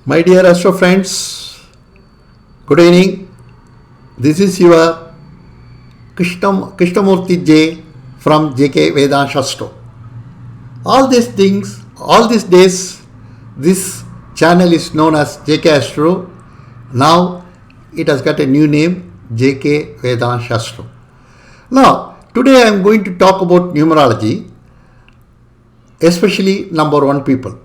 My dear Astro friends, good evening. This is your Krishnamurti J from JK Vedanta Astro. All these days, this channel is known as JK Astro. Now it has got a new name, JK Vedanta Astro. Now, today I am going to talk about numerology, especially number one people.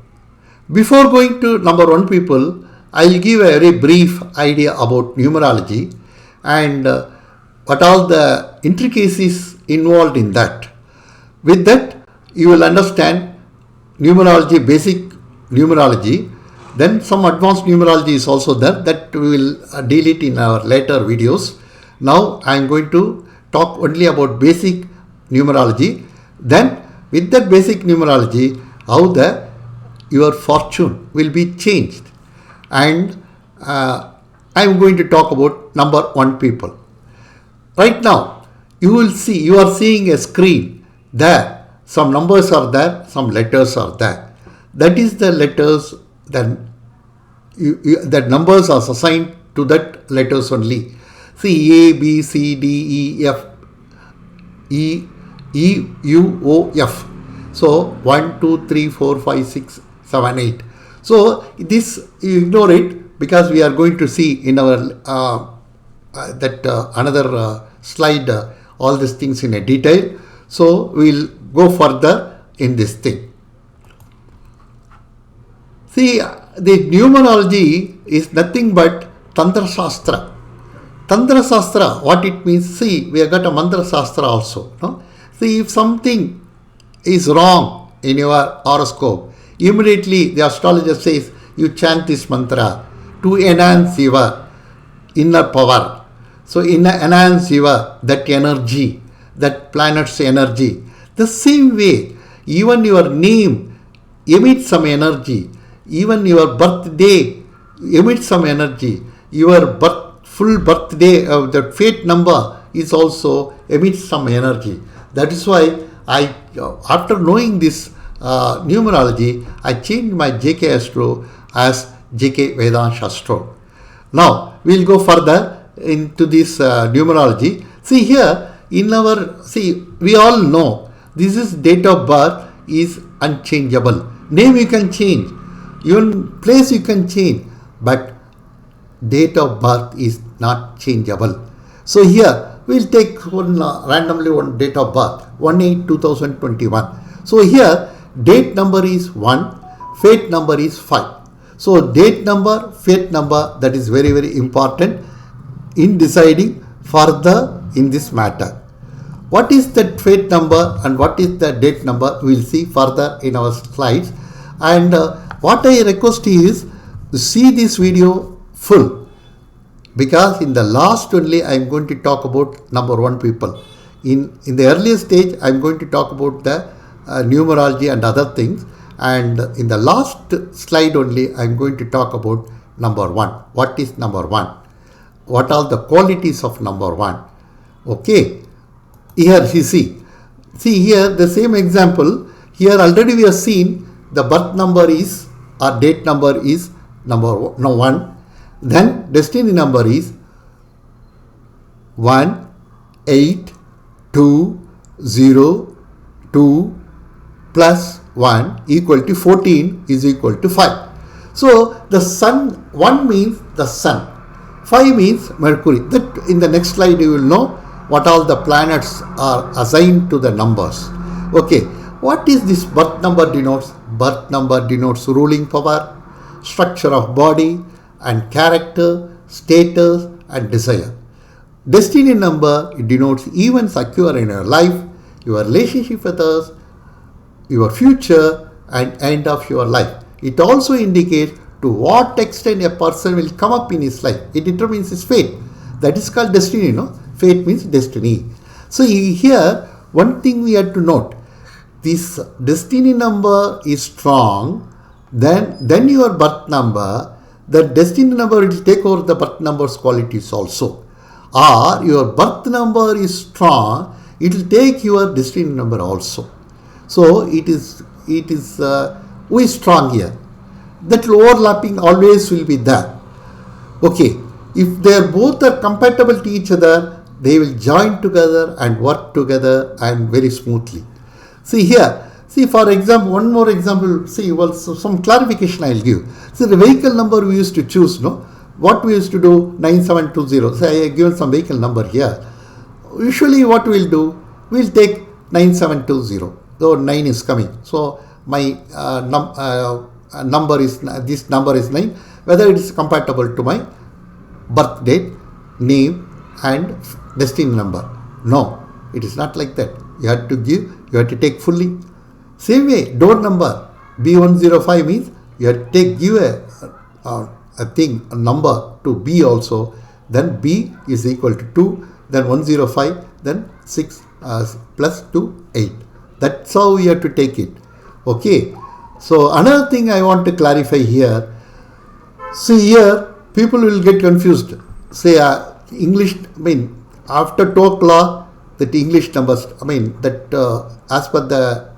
Before going to number one people, I will give a very brief idea about numerology and what all the intricacies involved in that. With that, you will understand numerology, basic numerology. Then some advanced numerology is also there that we will deal it in our later videos. Now I am going to talk only about basic numerology. Then with that basic numerology, how your fortune will be changed. And I am going to talk about number one people. Right now, you are seeing a screen there. Some numbers are there, some letters are there. That is the letters, then that numbers are assigned to that letters only. See, A, B, C, D, E, F, E, U, O, F. So 1, 2, 3, 4, 5, 6, 7, 8. So this you ignore it because we are going to see in our another slide all these things in a detail. So we will go further in this thing. See, the numerology is nothing but Tantra Shastra. Tantra Shastra, what it means? See, we have got a Mantra Shastra also. No? See, if something is wrong in your horoscope, immediately the astrologer says you chant this mantra to enhance your inner power. So enhance your that energy, that planet's energy. The same way, even your name emits some energy. Even your birthday emits some energy. Your full birthday, the fate number is also emits some energy. That is why after knowing this numerology, I changed my JK Astro as JK Vedanta Astro. Now we will go further into this numerology. See here we all know this is date of birth is unchangeable. Name you can change, even place you can change, but date of birth is not changeable. So here we will take randomly one date of birth, 1/8/2021. So here date number is 1, fate number is 5. So date number, fate number, that is very, very important in deciding further in this matter. What is that fate number and what is the date number, we will see further in our slides. And what I request is to see this video full, because in the last only I am going to talk about number one people. In the earlier stage I am going to talk about the numerology and other things, and in the last slide only I am going to talk about number one. What is number one? What are the qualities of number one? Okay, here you see here the same example. Here already we have seen the birth number is or date number is number one. Then destiny number is 1, 8, 2, 0, 2 plus 1 equal to 14 is equal to 5. So the sun, 1 means the sun, 5 means Mercury. That in the next slide you will know what all the planets are assigned to the numbers. Okay, what is this birth number denotes? Birth number denotes ruling power, structure of body and character, status and desire. Destiny number, it denotes events occur in your life, your relationship with others, your future and end of your life. It also indicates to what extent a person will come up in his life. It determines his fate. That is called destiny, no? Fate means destiny. So here, one thing we have to note, this destiny number is strong, then your birth number, the destiny number will take over the birth number's qualities also. Or your birth number is strong, it will take your destiny number also. So it is who is strong here? that overlapping always will be there. Okay, if they are both are compatible to each other, they will join together and work together and very smoothly. See here, see for example, one more example, see some clarification I will give. See the vehicle number we used to choose, no? What we used to do, 9720. Say I have given some vehicle number here. Usually what we will do, we will take 9720, though 9 is coming. So my number is, this number is 9, whether it is compatible to my birth date, name and destiny number. No, it is not like that. You have to give, you have to take fully. Same way, door number B105 means you have to give a number to B also, then B is equal to 2, then 105, then 6 plus 2, 8. That's how we have to take it. Okay. So another thing I want to clarify here. See here, people will get confused. Say English, after 2 o'clock, that English numbers, as per the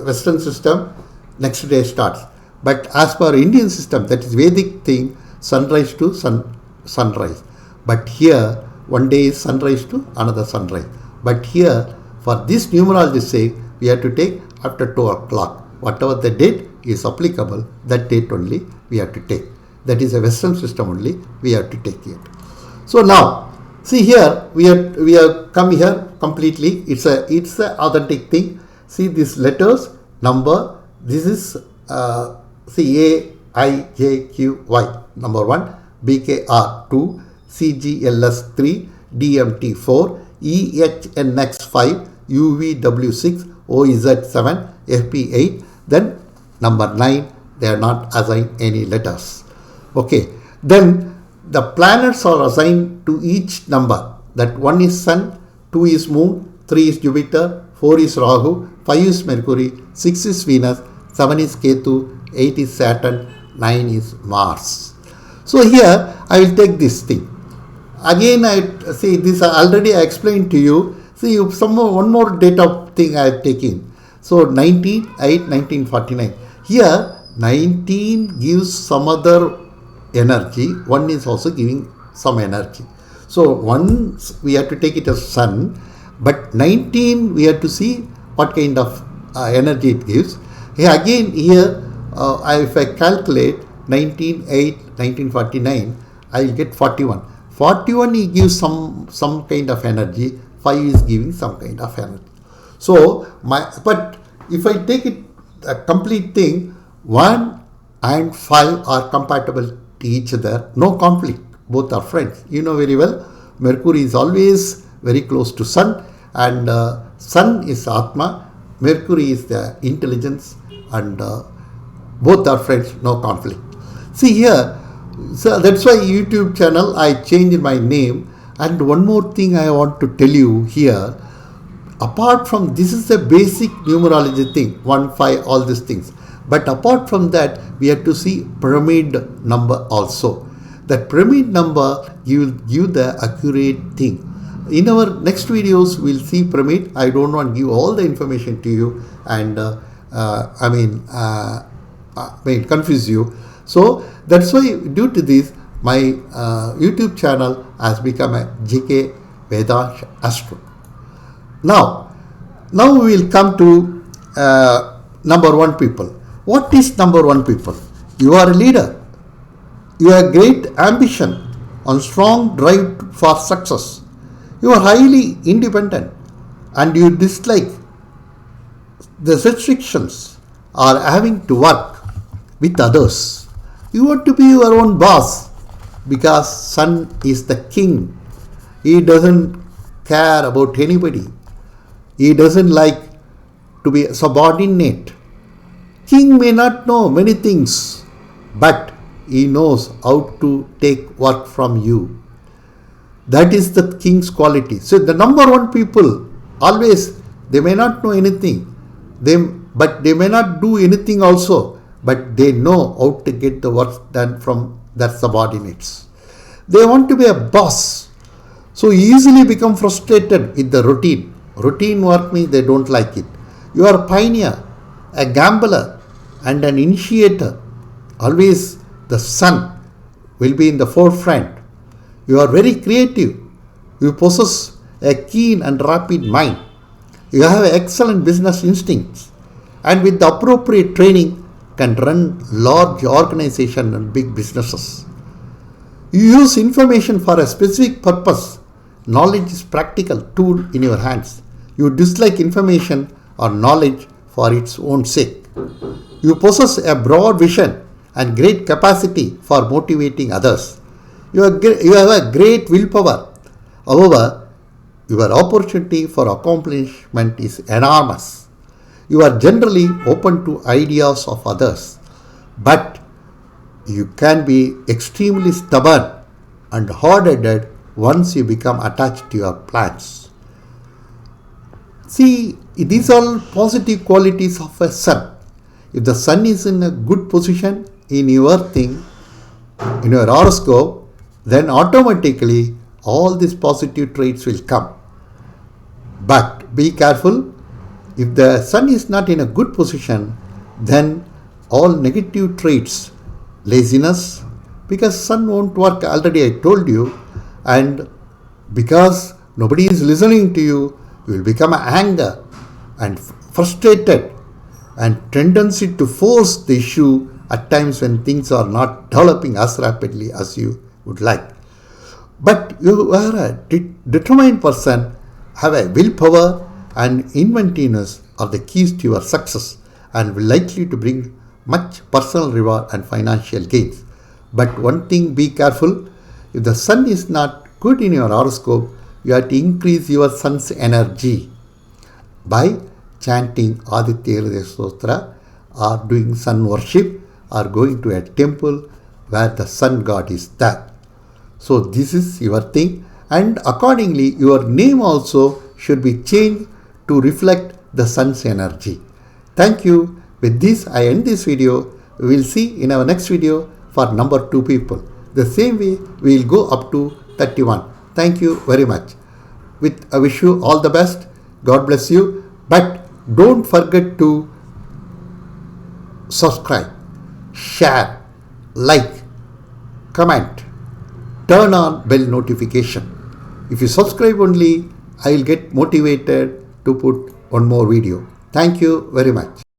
Western system, next day starts. But as per Indian system, that is Vedic thing, sunrise to sunrise. But here, one day is sunrise to another sunrise. But here, for this numerology sake, we have to take after 2 o'clock. Whatever the date is applicable, that date only we have to take. That is a Western system only, we have to take it. So now, see here, we have come here completely. It's a authentic thing. See these letters, number. This is C A I J Q Y number 1, BKR 2, CGLS 3, DMT 4, EHNX 5, UVW 6, OZ 7, FP 8. Then number 9, they are not assigned any letters. Okay. Then the planets are assigned to each number. That 1 is Sun, 2 is Moon, 3 is Jupiter, 4 is Rahu, 5 is Mercury, 6 is Venus, 7 is Ketu, 8 is Saturn, 9 is Mars. So here I will take this thing. Again I see this already I explained to you. See one more data thing I have taken. So 19/8/1949. Here 19 gives some other energy. 1 is also giving some energy. So 1 we have to take it as Sun, but 19 we have to see what kind of energy it gives. Here again here if I calculate 19/8/1949, I will get 41. 41 he gives some kind of energy. 5 is giving some kind of energy. So but if I take it a complete thing, 1 and 5 are compatible to each other, no conflict, both are friends. You know very well, Mercury is always very close to Sun, and Sun is Atma, Mercury is the intelligence, and both are friends, no conflict. See here, so that's why YouTube channel I changed my name. And one more thing I want to tell you here, apart from this is a basic numerology thing, 1, 5, all these things. But apart from that, we have to see pyramid number also. That pyramid number will give the accurate thing. In our next videos, we'll see pyramid. I don't want to give all the information to you and confuse you. So that's why due to this, my YouTube channel has become a GK Vedanta Astro. Now we will come to number 1 people. What is number 1 people? You are a leader. You have great ambition and strong drive for success. You are highly independent and you dislike the restrictions or having to work with others. You want to be your own boss because Sun is the king. He doesn't care about anybody. He doesn't like to be subordinate. King may not know many things, but he knows how to take work from you. That is the king's quality. So the number 1 people, always, they may not know anything, but they may not do anything also, but they know how to get the work done from their subordinates. They want to be a boss, so easily become frustrated with the routine. Routine work means they don't like it. You are a pioneer, a gambler, and an initiator. always the sun will be in the forefront. You are very creative. You possess a keen and rapid mind. You have excellent business instincts, and with the appropriate training can run large organizations and big businesses. You use information for a specific purpose. Knowledge is practical tool in your hands. You dislike information or knowledge for its own sake. You possess a broad vision and great capacity for motivating others. You have a great willpower. However, your opportunity for accomplishment is enormous. You are generally open to ideas of others, but you can be extremely stubborn and hard-headed once you become attached to your plans. See, these are all positive qualities of a sun. If the sun is in a good position in your thing, in your horoscope, then automatically all these positive traits will come. But be careful, if the sun is not in a good position, then all negative traits, laziness, because sun won't work, already I told you, and because nobody is listening to you, you will become anger and frustrated and tendency to force the issue at times when things are not developing as rapidly as you would like. But you are a determined person, have a willpower and inventiveness are the keys to your success and will likely to bring much personal reward and financial gains. But one thing, be careful, if the sun is not good in your horoscope, you have to increase your sun's energy by chanting Aditya Hridaya Stotra or doing sun worship or going to a temple where the sun god is there. So this is your thing, and accordingly your name also should be changed to reflect the sun's energy. Thank you. With this I end this video. We will see in our next video for number 2 people. The same way we will go up to 31. Thank you very much. I wish you all the best. God bless you. But don't forget to subscribe, share, like, comment, turn on bell notification. If you subscribe only, I will get motivated to put one more video. Thank you very much.